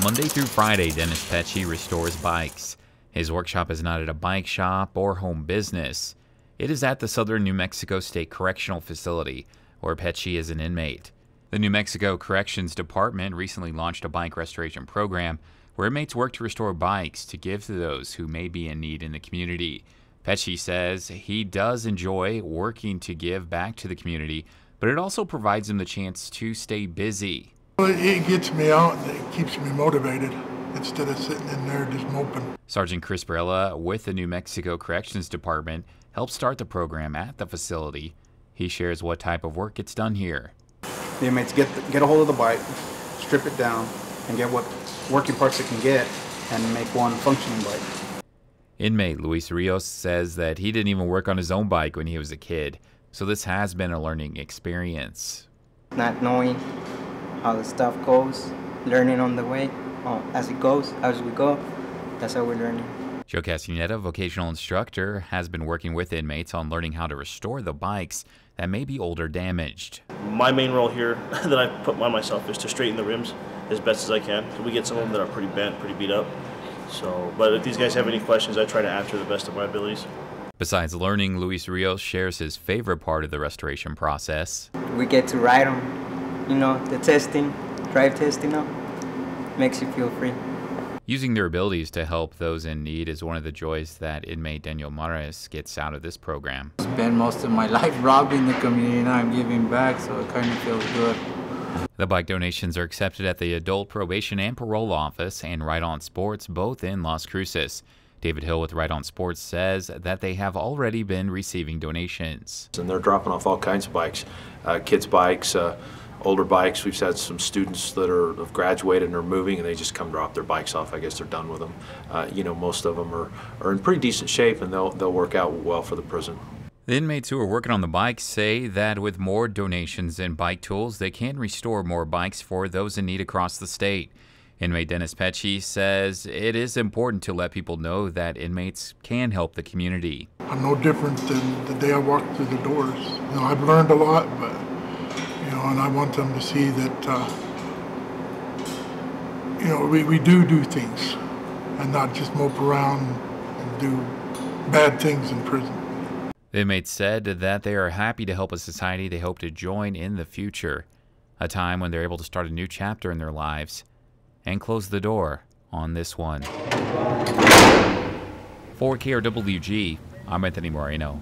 Monday through Friday, Dennis Petsche restores bikes. His workshop is not at a bike shop or home business. It is at the Southern New Mexico State Correctional Facility, where Petsche is an inmate. The New Mexico Corrections Department recently launched a bike restoration program where inmates work to restore bikes to give to those who may be in need in the community. Petsche says he does enjoy working to give back to the community, but it also provides him the chance to stay busy. It gets me out and it keeps me motivated instead of sitting in there just moping. Sergeant Barela with the New Mexico Corrections Department helped start the program at the facility. He shares what type of work gets done here. The inmates get a hold of the bike, strip it down, and get what working parts it can get and make one functioning bike. Inmate Luis Rios says that he didn't even work on his own bike when he was a kid, so this has been a learning experience. Not knowing how the stuff goes, learning on the way, as we go, that's how we're learning. Joe Castaneda, vocational instructor, has been working with inmates on learning how to restore the bikes that may be old or damaged. My main role here that I put on myself is to straighten the rims as best as I can. We get some of them that are pretty bent, pretty beat up. But if these guys have any questions, I try to answer the best of my abilities. Besides learning, Luis Rios shares his favorite part of the restoration process. We get to ride them, the testing, drive testing them, makes you feel free. Using their abilities to help those in need is one of the joys that inmate Daniel Mares gets out of this program. I spent most of my life robbing the community, and now I'm giving back, so it kind of feels good. The bike donations are accepted at the Adult Probation and Parole Office and Right On Sports, both in Las Cruces. David Hill with Right On Sports says that they have already been receiving donations. And they're dropping off all kinds of bikes, kids' bikes, older bikes. We've had some students that have graduated and are moving, and they just come drop their bikes off. I guess they're done with them. Most of them are in pretty decent shape, and they'll work out well for the prison. The inmates who are working on the bikes say that with more donations and bike tools, they can restore more bikes for those in need across the state. Inmate Dennis Petsche says it is important to let people know that inmates can help the community. I'm no different than the day I walked through the doors. I've learned a lot, but and I want them to see that we do things and not just mope around and do bad things in prison. The inmates said that they are happy to help a society they hope to join in the future, a time when they're able to start a new chapter in their lives and close the door on this one. For KRWG, I'm Anthony Moreno.